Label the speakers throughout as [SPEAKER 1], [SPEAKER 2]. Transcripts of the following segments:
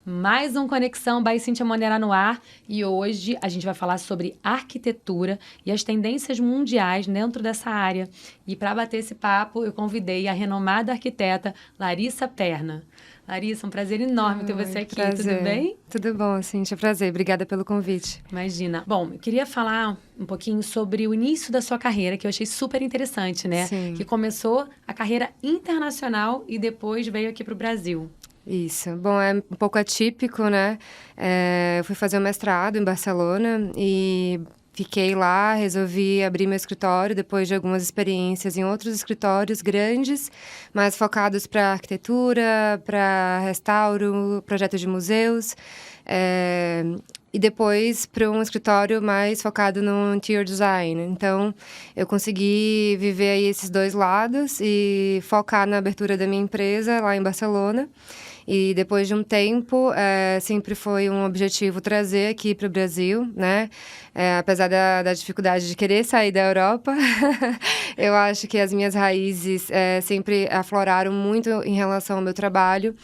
[SPEAKER 1] Mais um Conexão by Cíntia Monera no ar e hoje a gente vai falar sobre arquitetura e as tendências mundiais dentro dessa área. E para bater esse papo, eu convidei a renomada arquiteta Larissa Perna. Larissa, um prazer enorme ter você aqui,
[SPEAKER 2] prazer.
[SPEAKER 1] Tudo bem?
[SPEAKER 2] Tudo bom, Cíntia, prazer. Obrigada pelo convite.
[SPEAKER 1] Imagina. Bom, eu queria falar um pouquinho sobre o início da sua carreira, que eu achei super interessante, né?
[SPEAKER 2] Sim.
[SPEAKER 1] Que começou a carreira internacional e depois veio aqui para o Brasil.
[SPEAKER 2] Isso. Bom, é um pouco atípico, né? Eu fui fazer o mestrado em Barcelona e fiquei lá, resolvi abrir meu escritório depois de algumas experiências em outros escritórios grandes, mais focados para arquitetura, para restauro, projetos de museus. E depois para um escritório mais focado no interior design. Então, eu consegui viver aí esses dois lados e focar na abertura da minha empresa lá em Barcelona. E depois de um tempo, sempre foi um objetivo trazer aqui para o Brasil, né? Apesar da dificuldade de querer sair da Europa, eu acho que as minhas raízes sempre afloraram muito em relação ao meu trabalho.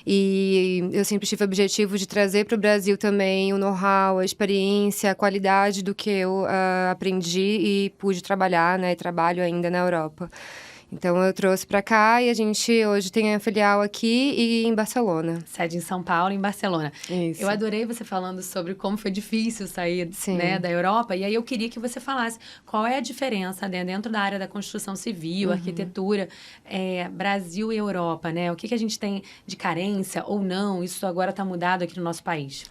[SPEAKER 2] E eu sempre tive o objetivo de trazer para o Brasil também o know-how, a experiência, a qualidade do que eu aprendi e pude trabalhar, né? E trabalho ainda na Europa. Então, eu trouxe para cá e a gente hoje tem a filial aqui e em Barcelona.
[SPEAKER 1] Sede em São Paulo e em Barcelona.
[SPEAKER 2] Isso.
[SPEAKER 1] Eu adorei você falando sobre como foi difícil sair, né, da Europa. E aí eu queria que você falasse qual é a diferença, né, dentro da área da construção civil, arquitetura, Brasil e Europa, né? O que a gente tem de carência ou não? Isso agora está mudado aqui no nosso país.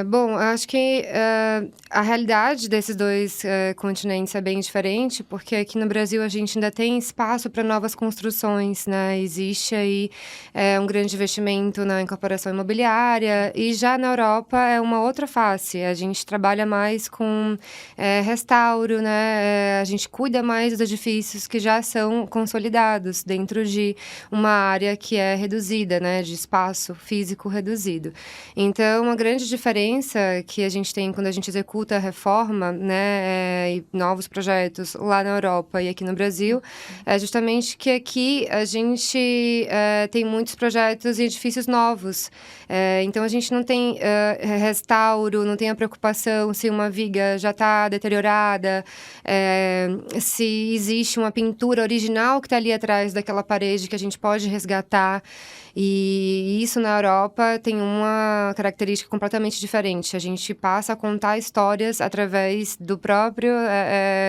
[SPEAKER 2] Bom, eu acho que a realidade desses dois continentes é bem diferente, porque aqui no Brasil a gente ainda tem espaço para novas construções, né? Existe aí um grande investimento na incorporação imobiliária, e já na Europa é uma outra face. A gente trabalha mais com restauro, né? A gente cuida mais dos edifícios que já são consolidados dentro de uma área que é reduzida, né? De espaço físico reduzido. Então, a grande diferença que a gente tem quando a gente executa a reforma, né, e novos projetos lá na Europa e aqui no Brasil, é justamente que aqui a gente tem muitos projetos e edifícios novos. Então, a gente não tem restauro, não tem a preocupação se uma viga já está deteriorada, se existe uma pintura original que está ali atrás daquela parede que a gente pode resgatar. E isso na Europa tem uma característica completamente diferente. A gente passa a contar histórias através do próprio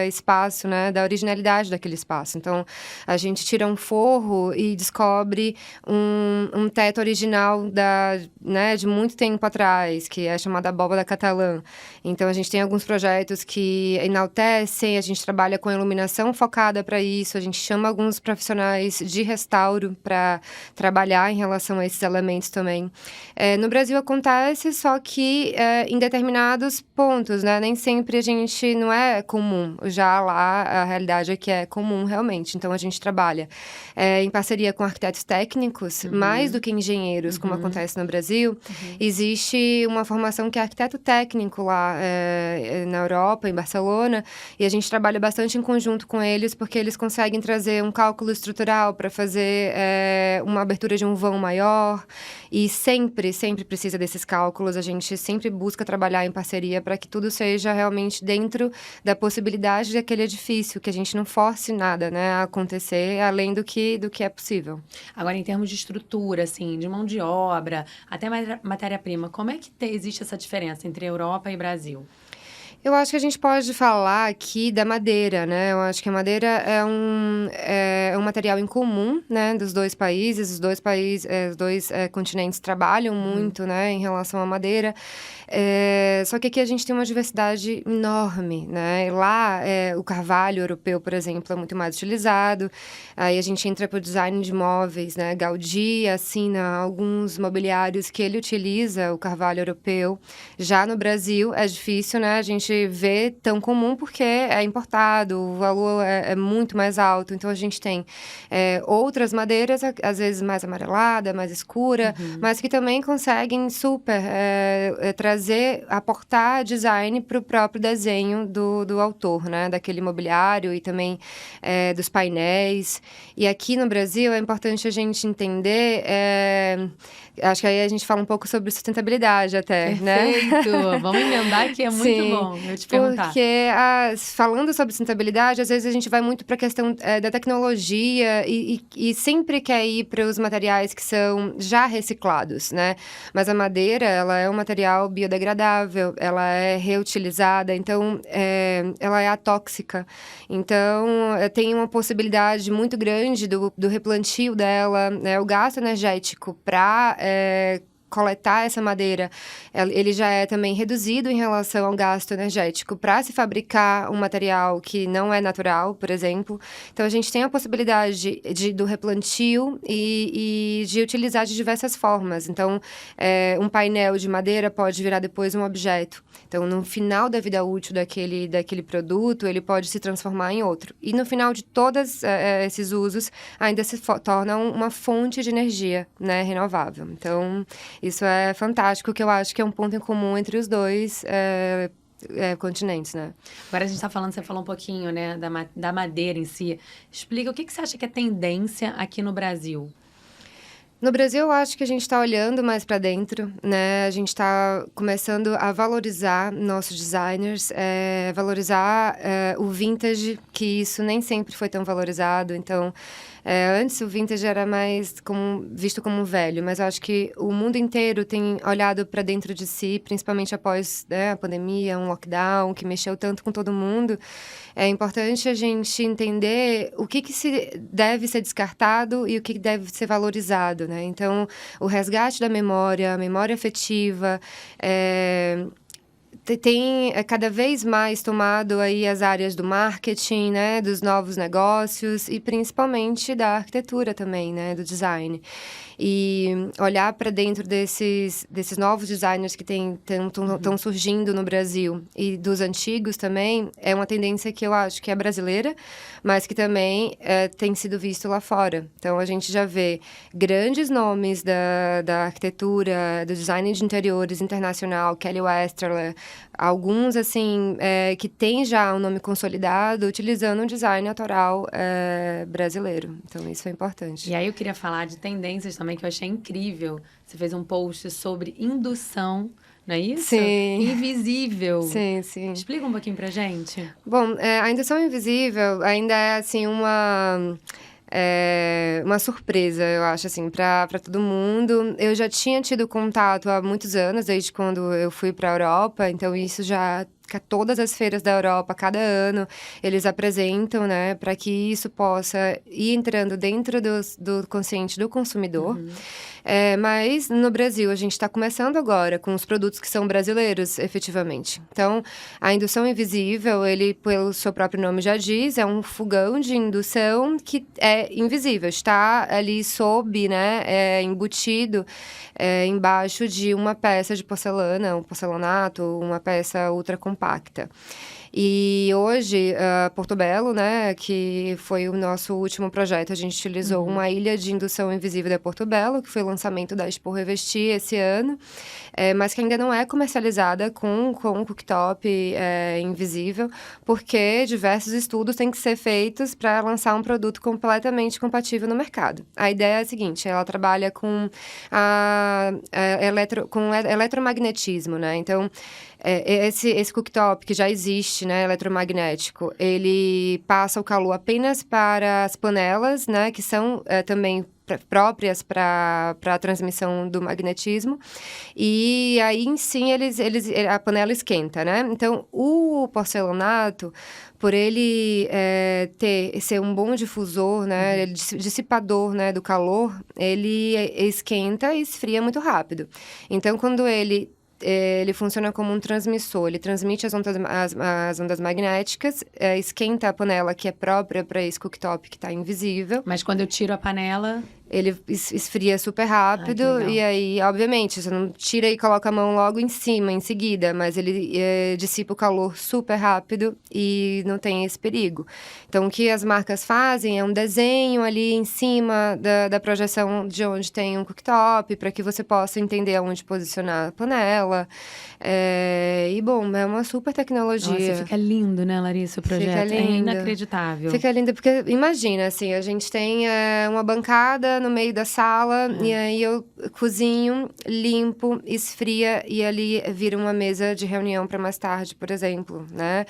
[SPEAKER 2] espaço, né? Da originalidade daquele espaço. Então, a gente tira um forro e descobre um teto original né, de muito tempo atrás, que é chamada abóbada catalã. Então, a gente tem alguns projetos que enaltecem, a gente trabalha com iluminação focada para isso, a gente chama alguns profissionais de restauro para trabalhar em relação a esses elementos também. No Brasil acontece, só que em determinados pontos, né? Nem sempre a gente não é comum. Já lá, a realidade é que é comum realmente. Então, a gente trabalha em parceria com arquitetos técnicos, mais do que engenheiros, como acontece no Brasil. Existe uma formação que é arquiteto técnico lá na Europa, em Barcelona, e a gente trabalha bastante em conjunto com eles, porque eles conseguem trazer um cálculo estrutural para fazer uma abertura de um vão maior, e sempre precisa desses cálculos. A gente sempre busca trabalhar em parceria para que tudo seja realmente dentro da possibilidade daquele edifício, que a gente não force nada, né, a acontecer além do que é possível.
[SPEAKER 1] Agora, em termos de estrutura, assim, de mão de obra, até matéria-prima, como é que existe essa diferença entre Europa e Brasil?
[SPEAKER 2] Eu acho que a gente pode falar aqui da madeira, né? Eu acho que a madeira é um material em comum, né, dos dois países. Os dois continentes trabalham muito, né, em relação à madeira. Só que aqui a gente tem uma diversidade enorme, né? Lá, o carvalho europeu, por exemplo, é muito mais utilizado. Aí a gente entra para o design de móveis, né? Gaudí assina alguns mobiliários que ele utiliza o carvalho europeu. Já no Brasil, é difícil, né? A gente gente vê tão comum porque é importado, o valor é muito mais alto. Então, a gente tem outras madeiras, às vezes mais amarelada, mais escura, mas que também conseguem super aportar design para o próprio desenho do autor, né? Daquele mobiliário e também dos painéis. E aqui no Brasil é importante a gente entender... acho que aí a gente fala um pouco sobre sustentabilidade até, né?
[SPEAKER 1] Perfeito! Vamos emendar que é muito bom eu te perguntar.
[SPEAKER 2] Porque falando sobre sustentabilidade, às vezes a gente vai muito para a questão da tecnologia e sempre quer ir para os materiais que são já reciclados, né? Mas a madeira, ela é um material biodegradável, ela é reutilizada, então ela é atóxica. Então, tem uma possibilidade muito grande do replantio dela, né? O gasto energético para coletar essa madeira, ele já é também reduzido em relação ao gasto energético para se fabricar um material que não é natural, por exemplo. Então, a gente tem a possibilidade do replantio e de utilizar de diversas formas. Então, um painel de madeira pode virar depois um objeto. Então, no final da vida útil daquele produto, ele pode se transformar em outro. E no final de todos esses usos, ainda se torna uma fonte de energia, né, renovável. Então, isso é fantástico, que eu acho que é um ponto em comum entre os dois continentes, né?
[SPEAKER 1] Agora a gente está falando, você falou um pouquinho, né, da madeira em si. Explica, o que você acha que é tendência aqui no Brasil?
[SPEAKER 2] No Brasil, eu acho que a gente está olhando mais para dentro, né? A gente está começando a valorizar nossos designers, valorizar o vintage, que isso nem sempre foi tão valorizado. Então, antes o vintage era mais visto como velho, mas eu acho que o mundo inteiro tem olhado para dentro de si, principalmente após a pandemia, um lockdown que mexeu tanto com todo mundo. É importante a gente entender o que deve ser descartado e o que deve ser valorizado, né? Então, o resgate da memória, a memória afetiva, tem cada vez mais tomado aí as áreas do marketing, né, dos novos negócios e principalmente da arquitetura também, né, do design. E olhar para dentro desses novos designers que estão surgindo no Brasil e dos antigos também, é uma tendência que eu acho que é brasileira, mas que também tem sido visto lá fora. Então, a gente já vê grandes nomes da arquitetura, do design de interiores internacional, Kelly Westerler, alguns, assim, que tem já um nome consolidado, utilizando um design autoral brasileiro. Então, isso é importante.
[SPEAKER 1] E aí, eu queria falar de tendências também, que eu achei incrível. Você fez um post sobre indução, não é isso?
[SPEAKER 2] Sim.
[SPEAKER 1] Invisível.
[SPEAKER 2] Sim, sim.
[SPEAKER 1] Explica um pouquinho pra gente.
[SPEAKER 2] Bom, a indução invisível ainda é, assim, uma surpresa, eu acho, assim, para todo mundo. Eu já tinha tido contato há muitos anos, desde quando eu fui para a Europa, então isso já... Todas as feiras da Europa, cada ano, eles apresentam, né, para que isso possa ir entrando dentro do consciente do consumidor. Mas no Brasil, a gente está começando agora com os produtos que são brasileiros, efetivamente. Então, a indução invisível, ele, pelo seu próprio nome já diz, é um fogão de indução que é invisível, está ali sob, né, embutido embaixo de uma peça de porcelana, um porcelanato, uma peça ultra compacta. E hoje, Porto Belo, né, que foi o nosso último projeto, a gente utilizou uma ilha de indução invisível da Porto Belo, que foi o lançamento da Expo Revestir esse ano, mas que ainda não é comercializada com cooktop invisível, porque diversos estudos têm que ser feitos para lançar um produto completamente compatível no mercado. A ideia é a seguinte, ela trabalha com eletromagnetismo, né? Então, esse cooktop que já existe, né, eletromagnético, ele passa o calor apenas para as panelas, né, que são também próprias para a transmissão do magnetismo, e aí sim a panela esquenta, né? Então, o porcelanato, por ele ser um bom difusor, né, dissipador, né, do calor, ele esquenta e esfria muito rápido. Então, quando ele funciona como um transmissor, ele transmite as ondas magnéticas, esquenta a panela que é própria para esse cooktop que está invisível.
[SPEAKER 1] Mas quando eu tiro a panela...
[SPEAKER 2] Ele esfria super rápido e aí, obviamente, você não tira e coloca a mão logo em cima, em seguida, mas ele dissipa o calor super rápido e não tem esse perigo. Então, o que as marcas fazem é um desenho ali em cima da projeção de onde tem um cooktop, para que você possa entender onde posicionar a panela. E, bom, é uma super tecnologia.
[SPEAKER 1] Nossa, fica lindo, né, Larissa, o projeto?
[SPEAKER 2] Fica lindo.
[SPEAKER 1] É inacreditável.
[SPEAKER 2] Fica lindo, porque imagina, assim, a gente tem uma bancada no meio da sala, e aí eu cozinho, limpo, esfria, e ali vira uma mesa de reunião para mais tarde, por exemplo, né?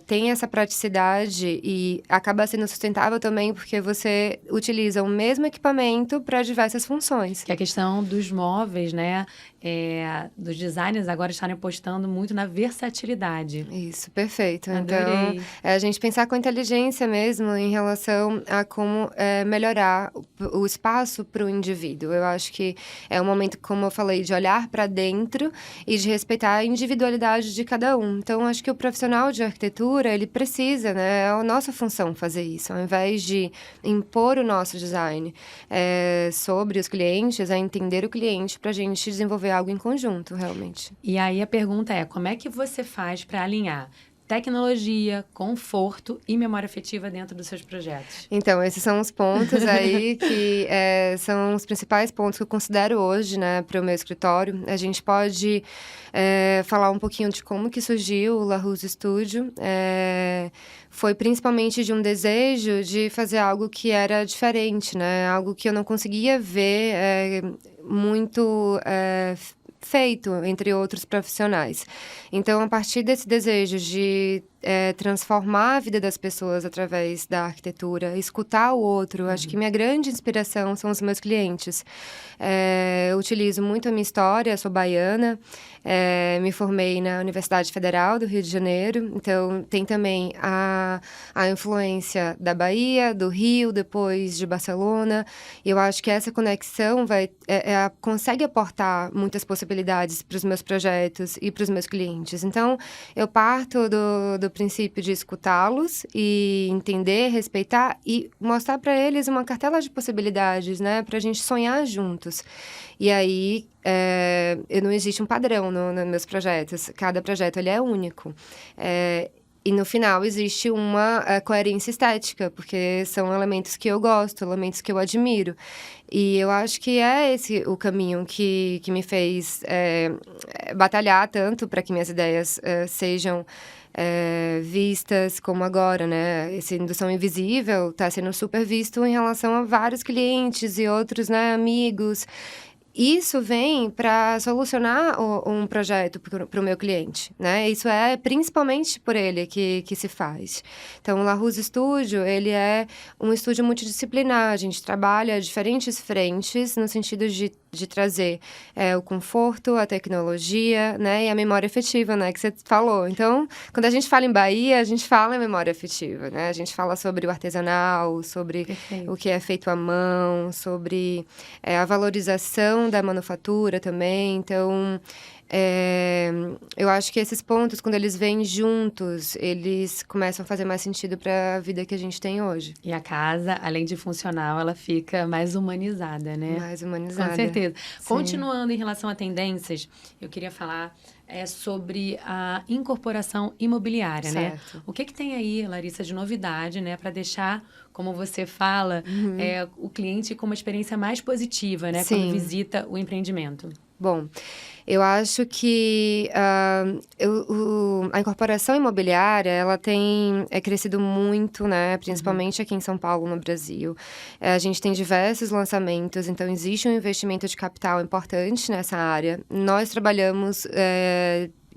[SPEAKER 2] Tem essa praticidade e acaba sendo sustentável também, porque você utiliza o mesmo equipamento para diversas funções.
[SPEAKER 1] Que a questão dos móveis, né? Dos designers agora estarem apostando muito na versatilidade.
[SPEAKER 2] Isso, perfeito.
[SPEAKER 1] Adorei.
[SPEAKER 2] Então, a gente pensar com inteligência mesmo em relação a como melhorar o espaço para o indivíduo. Eu acho que é um momento, como eu falei, de olhar para dentro e de respeitar a individualidade de cada um. Então, acho que o profissional de arquitetura, ele precisa, né? É a nossa função fazer isso. Ao invés de impor o nosso design sobre os clientes, é entender o cliente para a gente desenvolver algo em conjunto, realmente.
[SPEAKER 1] E aí a pergunta é, como é que você faz para alinhar tecnologia, conforto e memória afetiva dentro dos seus projetos?
[SPEAKER 2] Então, esses são os pontos aí que são os principais pontos que eu considero hoje, né, para o meu escritório. A gente pode falar um pouquinho de como que surgiu o La Ruse Studio. Foi principalmente de um desejo de fazer algo que era diferente, né? Algo que eu não conseguia ver muito feito entre outros profissionais. Então, a partir desse desejo de transformar a vida das pessoas através da arquitetura, escutar o outro, acho que minha grande inspiração são os meus clientes. Eu utilizo muito a minha história, sou baiana, me formei na Universidade Federal do Rio de Janeiro, então tem também a influência da Bahia, do Rio, depois de Barcelona, e eu acho que essa conexão consegue aportar muitas possibilidades para os meus projetos e para os meus clientes. Então, eu parto do princípio de escutá-los e entender, respeitar e mostrar para eles uma cartela de possibilidades, né, para a gente sonhar juntos. E aí, não existe um padrão nos meus projetos. Cada projeto ele é único. E no final existe uma coerência estética, porque são elementos que eu gosto, elementos que eu admiro. E eu acho que é esse o caminho que me fez batalhar tanto para que minhas ideias sejam vistas como agora, né? Esse Indução Invisível está sendo super visto em relação a vários clientes e outros, né, amigos. Isso vem para solucionar um projeto para o meu cliente, né? Isso é principalmente por ele que se faz. Então, o La Ruse Studio, ele é um estúdio multidisciplinar. A gente trabalha diferentes frentes no sentido de trazer o conforto, a tecnologia, né? E a memória afetiva, né? Que você falou. Então, quando a gente fala em Bahia, a gente fala em memória afetiva, né? A gente fala sobre o artesanal, sobre o que é feito à mão, sobre a valorização da manufatura também. Então, eu acho que esses pontos, quando eles vêm juntos, eles começam a fazer mais sentido para a vida que a gente tem hoje.
[SPEAKER 1] E a casa, além de funcional, ela fica mais humanizada, né?
[SPEAKER 2] Mais humanizada.
[SPEAKER 1] Com certeza.
[SPEAKER 2] Sim.
[SPEAKER 1] Continuando em relação a tendências, eu queria falar sobre a incorporação imobiliária,
[SPEAKER 2] certo,
[SPEAKER 1] né? O que tem aí, Larissa, de novidade, né? Para deixar, como você fala, o cliente com uma experiência mais positiva, né?
[SPEAKER 2] Sim.
[SPEAKER 1] Quando visita o empreendimento.
[SPEAKER 2] Bom, eu acho que a incorporação imobiliária, ela tem crescido muito, né? Principalmente aqui em São Paulo, no Brasil. A gente tem diversos lançamentos, então existe um investimento de capital importante nessa área. Nós trabalhamos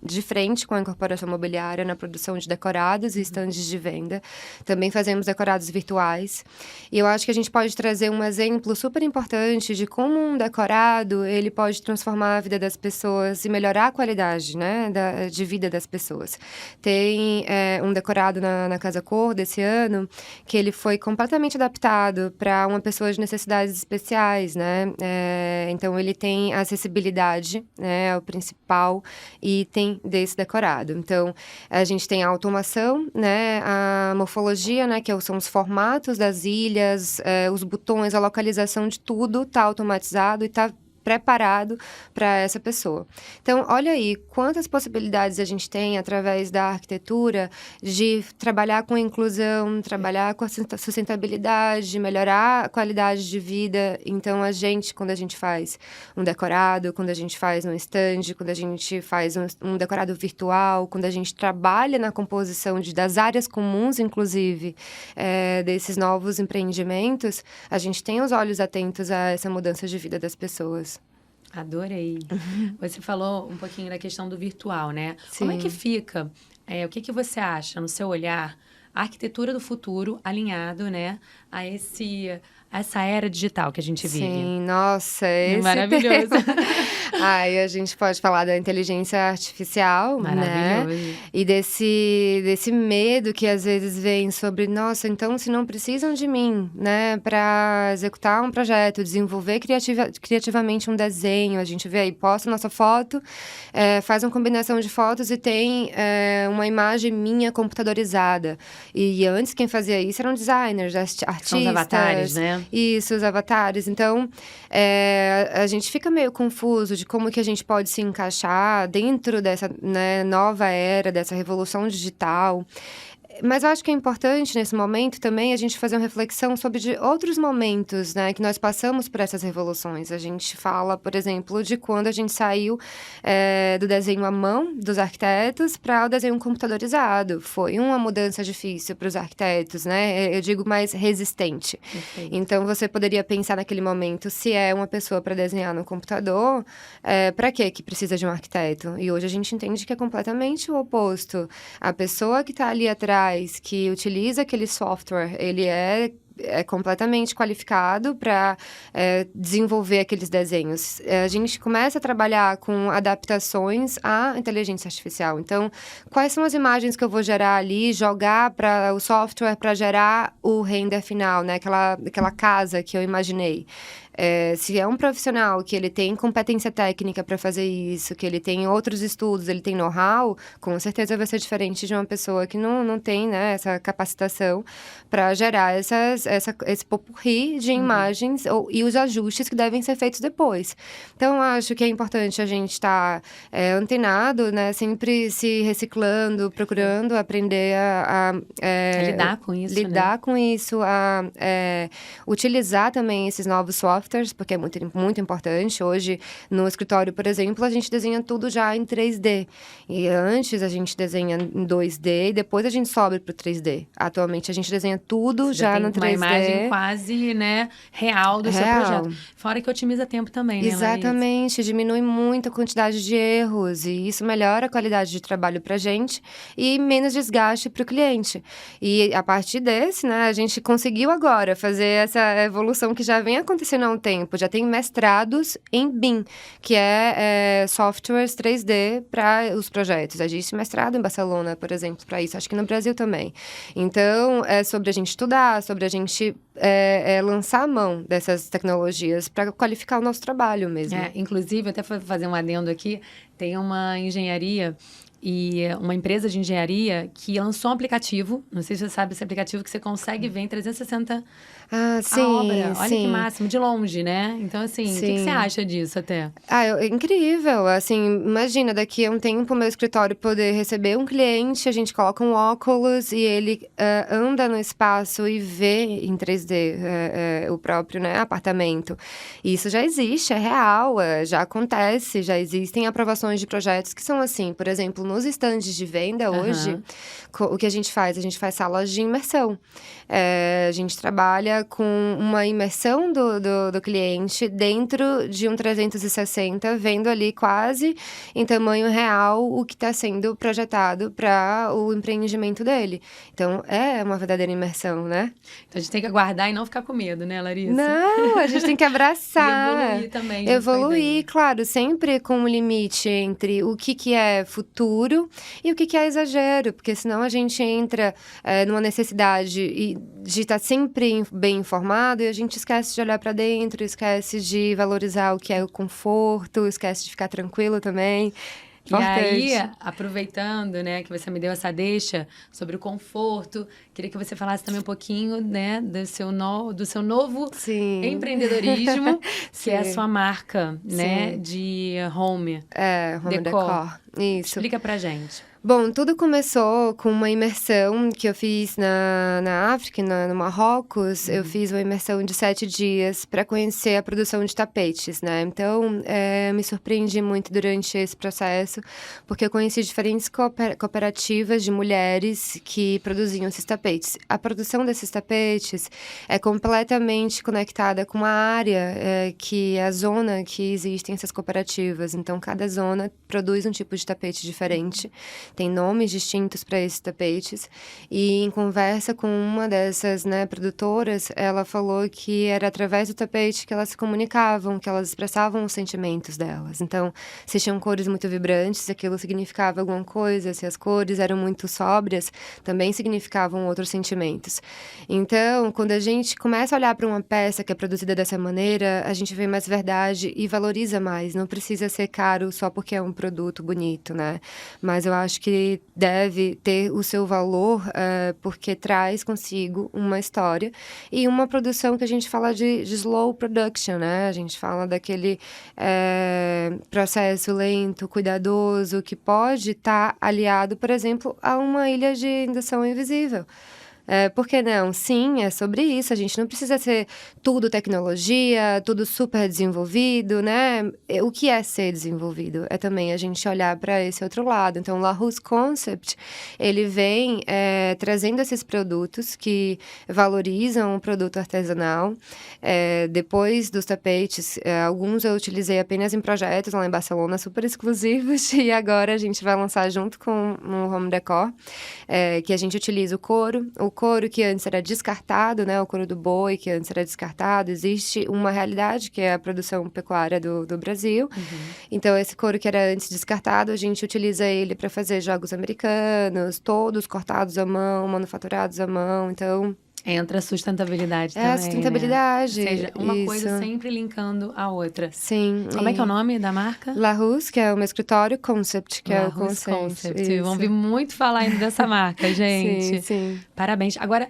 [SPEAKER 2] de frente com a incorporação imobiliária na produção de decorados e estandes de venda. Também fazemos decorados virtuais. E eu acho que a gente pode trazer um exemplo super importante de como um decorado ele pode transformar a vida das pessoas e melhorar a qualidade, né, de vida das pessoas. Tem um decorado na Casa Cor desse ano que ele foi completamente adaptado para uma pessoa de necessidades especiais, né? Então, ele tem acessibilidade, né, é o principal, e tem além desse decorado. Então, a gente tem a automação, né, a morfologia, né, que são os formatos das ilhas, os botões, a localização de tudo está automatizado e está preparado para essa pessoa. Então, olha aí quantas possibilidades a gente tem através da arquitetura de trabalhar com inclusão, trabalhar com a sustentabilidade, melhorar a qualidade de vida. Então, quando a gente faz um decorado, quando a gente faz um stand, quando a gente faz um decorado virtual, quando a gente trabalha na composição das áreas comuns, inclusive, desses novos empreendimentos, a gente tem os olhos atentos a essa mudança de vida das pessoas.
[SPEAKER 1] Adorei. Você falou um pouquinho da questão do virtual, né?
[SPEAKER 2] Sim.
[SPEAKER 1] Como é que fica? O que você acha, no seu olhar, a arquitetura do futuro alinhado, né, a essa era digital que a gente vive?
[SPEAKER 2] Sim, nossa, esse
[SPEAKER 1] maravilhoso.
[SPEAKER 2] Aí a gente pode falar da inteligência artificial, né? E desse medo que às vezes vem sobre, nossa, então se não precisam de mim, né, para executar um projeto, desenvolver criativamente um desenho, a gente vê aí, posta nossa foto, faz uma combinação de fotos e tem uma imagem minha computadorizada. E antes quem fazia isso eram designers, artistas.
[SPEAKER 1] São os avatares, né?
[SPEAKER 2] Isso, os avatares. Então, a gente fica meio confuso de como que a gente pode se encaixar dentro dessa, né, nova era, dessa revolução digital. Mas eu acho que é importante, nesse momento, também, a gente fazer uma reflexão sobre outros momentos, né, que nós passamos por essas revoluções. A gente fala, por exemplo, de quando a gente saiu do desenho à mão dos arquitetos para o desenho computadorizado. Foi uma mudança difícil para os arquitetos, né? Eu digo mais resistente.
[SPEAKER 1] Perfeito.
[SPEAKER 2] Então, você poderia pensar naquele momento, se é uma pessoa para desenhar no computador, para que precisa de um arquiteto? E hoje a gente entende que é completamente o oposto. A pessoa que está ali atrás, que utiliza aquele software, ele é completamente qualificado para desenvolver aqueles desenhos. A gente começa a trabalhar com adaptações à inteligência artificial. Então, quais são as imagens que eu vou gerar ali, jogar para o software para gerar o render final, né? Aquela casa que eu imaginei. Se é um profissional que ele tem competência técnica para fazer isso, que ele tem outros estudos, ele tem know-how, com certeza vai ser diferente de uma pessoa que não tem, né, essa capacitação para gerar esse popurrí de imagens e os ajustes que devem ser feitos depois. Então, acho que é importante a gente estar antenado, né, sempre se reciclando, procurando aprender a
[SPEAKER 1] lidar com isso,
[SPEAKER 2] lidar com isso, a utilizar também esses novos softwares, porque é muito, muito importante. Hoje, no escritório, por exemplo, a gente desenha tudo já em 3D. E antes a gente desenha em 2D e depois a gente sobe para o 3D. Atualmente a gente desenha tudo já no 3D.
[SPEAKER 1] Uma imagem quase, né, real do seu projeto. Fora que otimiza tempo também, né,
[SPEAKER 2] Exatamente.
[SPEAKER 1] Larissa?
[SPEAKER 2] Diminui muito a quantidade de erros e isso melhora a qualidade de trabalho para a gente e menos desgaste para o cliente. E a partir desse, né, a gente conseguiu agora fazer essa evolução que já vem acontecendo há um tempo. Já tem mestrados em BIM, que é softwares 3D para os projetos. Existe mestrado em Barcelona, por exemplo, para isso. Acho que no Brasil também. Então, é sobre a gente estudar, sobre a gente lançar a mão dessas tecnologias para qualificar o nosso trabalho mesmo.
[SPEAKER 1] Inclusive, até fazer um adendo aqui, tem uma engenharia e uma empresa de engenharia que lançou um aplicativo, não sei se você sabe esse aplicativo, que você consegue ver em 360
[SPEAKER 2] sim,
[SPEAKER 1] a obra. Olha
[SPEAKER 2] sim.
[SPEAKER 1] que máximo, de longe, né? Então, assim, o que você acha disso até?
[SPEAKER 2] É incrível, assim, imagina, daqui a um tempo o meu escritório poder receber um cliente, a gente coloca um óculos e ele anda no espaço e vê em 3D o próprio, né, apartamento. Isso já existe, é real, já acontece, já existem aprovações de projetos que são assim, por exemplo, nos estandes de venda hoje, o que a gente faz? A gente faz salas de imersão. A gente trabalha com uma imersão do cliente dentro de um 360, vendo ali quase em tamanho real o que está sendo projetado para o empreendimento dele. Então, é uma verdadeira imersão, né?
[SPEAKER 1] Então, a gente tem que aguardar e não ficar com medo, né, Larissa?
[SPEAKER 2] Não, a gente tem que abraçar.
[SPEAKER 1] E evoluir também.
[SPEAKER 2] Evoluir, claro, sempre com um limite entre o que é futuro e o que é exagero, porque senão a gente entra numa necessidade de estar sempre bem informado e a gente esquece de olhar para dentro, esquece de valorizar o que é o conforto, esquece de ficar tranquilo também.
[SPEAKER 1] E aí, aproveitando, né, que você me deu essa deixa sobre o conforto, queria que você falasse também um pouquinho, né, do seu novo empreendedorismo, que é a sua marca, né, de home
[SPEAKER 2] decor. Isso.
[SPEAKER 1] Explica pra gente.
[SPEAKER 2] Bom, tudo começou com uma imersão que eu fiz na África, no Marrocos. Eu fiz uma imersão de 7 dias para conhecer a produção de tapetes, né? Então, me surpreendi muito durante esse processo, porque eu conheci diferentes cooperativas de mulheres que produziam esses tapetes. A produção desses tapetes é completamente conectada com a área, que é a zona que existem essas cooperativas. Então, cada zona produz um tipo de tapete diferente. Tem nomes distintos para esses tapetes. E em conversa com uma dessas, né, produtoras, ela falou que era através do tapete que elas se comunicavam, que elas expressavam os sentimentos delas. Então, se tinham cores muito vibrantes, aquilo significava alguma coisa. Se as cores eram muito sóbrias, também significavam outros sentimentos. Então, quando a gente começa a olhar para uma peça que é produzida dessa maneira, a gente vê mais verdade e valoriza mais. Não precisa ser caro só porque é um produto bonito, né? Mas eu acho que deve ter o seu valor porque traz consigo uma história e uma produção que a gente fala de slow production, né? A gente fala daquele processo lento, cuidadoso, que pode estar aliado, por exemplo, a uma ilha de indução invisível. Por que não? Sim, é sobre isso. A gente não precisa ser tudo tecnologia, tudo super desenvolvido, né? O que é ser desenvolvido? É também a gente olhar para esse outro lado. Então, o Larousse Concept, ele vem trazendo esses produtos que valorizam o produto artesanal. Depois dos tapetes, alguns eu utilizei apenas em projetos lá em Barcelona, super exclusivos. E agora a gente vai lançar junto com o Home Decor, que a gente utiliza o couro que antes era descartado, né? O couro do boi que antes era descartado. Existe uma realidade que é a produção pecuária do Brasil. Então, esse couro que era antes descartado, a gente utiliza ele para fazer jogos americanos, todos cortados à mão, manufaturados à mão. Então,
[SPEAKER 1] entra a sustentabilidade também,
[SPEAKER 2] a sustentabilidade.
[SPEAKER 1] Né? Ou seja, uma coisa sempre linkando a outra.
[SPEAKER 2] Sim.
[SPEAKER 1] Como é que é o nome da marca?
[SPEAKER 2] Larousse, que é o meu escritório, Concept, que é o
[SPEAKER 1] Concept. Vamos ouvir muito falar ainda dessa marca, gente.
[SPEAKER 2] Sim.
[SPEAKER 1] Parabéns. Agora,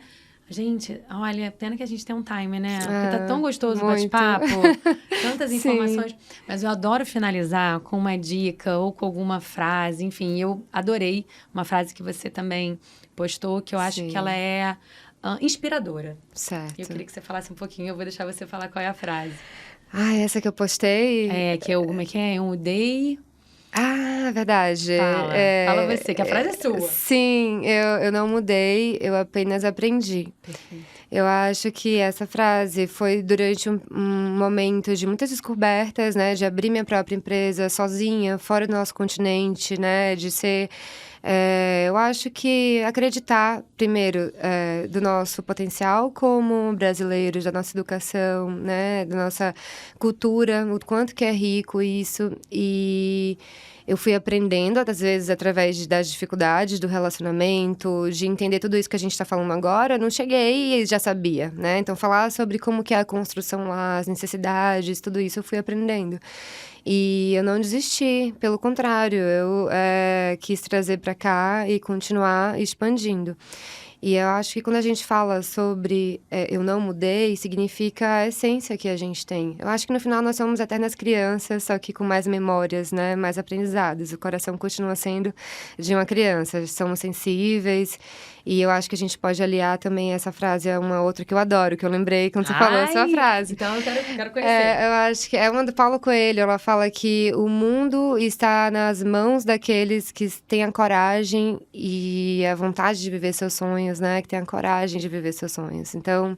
[SPEAKER 1] gente, olha, pena que a gente tem um time, né? Porque tá tão gostoso o bate-papo, tantas informações. Mas eu adoro finalizar com uma dica ou com alguma frase. Enfim, eu adorei uma frase que você também postou, que eu acho que ela é inspiradora.
[SPEAKER 2] Certo.
[SPEAKER 1] Eu queria que você falasse um pouquinho, eu vou deixar você falar qual é a frase.
[SPEAKER 2] Essa que eu postei?
[SPEAKER 1] Como é que é? Um day...
[SPEAKER 2] Verdade.
[SPEAKER 1] Fala você, que a frase é sua.
[SPEAKER 2] Sim, eu não mudei, eu apenas aprendi.
[SPEAKER 1] Perfeito.
[SPEAKER 2] Eu acho que essa frase foi durante um momento de muitas descobertas, né? De abrir minha própria empresa sozinha, fora do nosso continente, né? De ser... eu acho que acreditar, primeiro, do nosso potencial como brasileiros, da nossa educação, né? Da nossa cultura, o quanto que é rico isso. E eu fui aprendendo, às vezes, através das dificuldades do relacionamento, de entender tudo isso que a gente está falando agora. Não cheguei e já sabia, né? Então, falar sobre como que é a construção lá, as necessidades, tudo isso eu fui aprendendo. E eu não desisti, pelo contrário, eu quis trazer para cá e continuar expandindo. E eu acho que quando a gente fala sobre eu não mudei, significa a essência que a gente tem. Eu acho que no final nós somos eternas crianças, só que com mais memórias, né? Mais aprendizados. O coração continua sendo de uma criança. Somos sensíveis. E eu acho que a gente pode aliar também essa frase a uma outra que eu adoro, que eu lembrei quando você falou a sua frase.
[SPEAKER 1] Então eu quero conhecer.
[SPEAKER 2] Eu acho que é uma do Paulo Coelho. Ela fala que o mundo está nas mãos daqueles que têm a coragem e a vontade de viver seus sonhos, né? Que têm a coragem de viver seus sonhos. Então,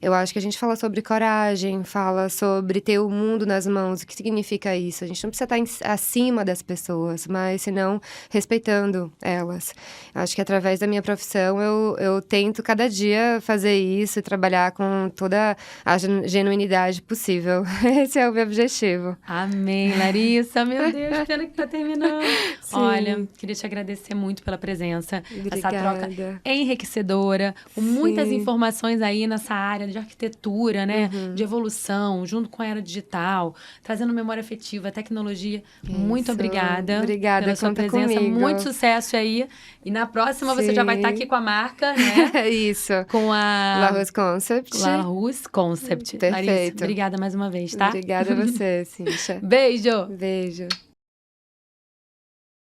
[SPEAKER 2] eu acho que a gente fala sobre coragem, fala sobre ter o mundo nas mãos. O que significa isso? A gente não precisa estar acima das pessoas, mas senão respeitando elas. Eu acho que através da minha profissão, Então, eu tento cada dia fazer isso e trabalhar com toda a genuinidade possível. Esse é o meu objetivo.
[SPEAKER 1] Amém, Larissa. Meu Deus, pena que tá terminando.
[SPEAKER 2] Sim.
[SPEAKER 1] Olha, queria te agradecer muito pela presença.
[SPEAKER 2] Obrigada.
[SPEAKER 1] Essa troca é enriquecedora, com muitas informações aí nessa área de arquitetura, né? De evolução, junto com a era digital, trazendo memória afetiva, tecnologia. Muito obrigada.
[SPEAKER 2] Obrigada,
[SPEAKER 1] pela sua presença.
[SPEAKER 2] Comigo.
[SPEAKER 1] Muito sucesso aí. E na próxima você já vai estar aqui com a marca, né?
[SPEAKER 2] Isso.
[SPEAKER 1] Com a
[SPEAKER 2] La Rose Concept.
[SPEAKER 1] La Rose Concept.
[SPEAKER 2] Perfeito.
[SPEAKER 1] Larissa, obrigada mais uma vez, tá?
[SPEAKER 2] Obrigada a você, Cíntia.
[SPEAKER 1] Beijo!
[SPEAKER 2] Beijo.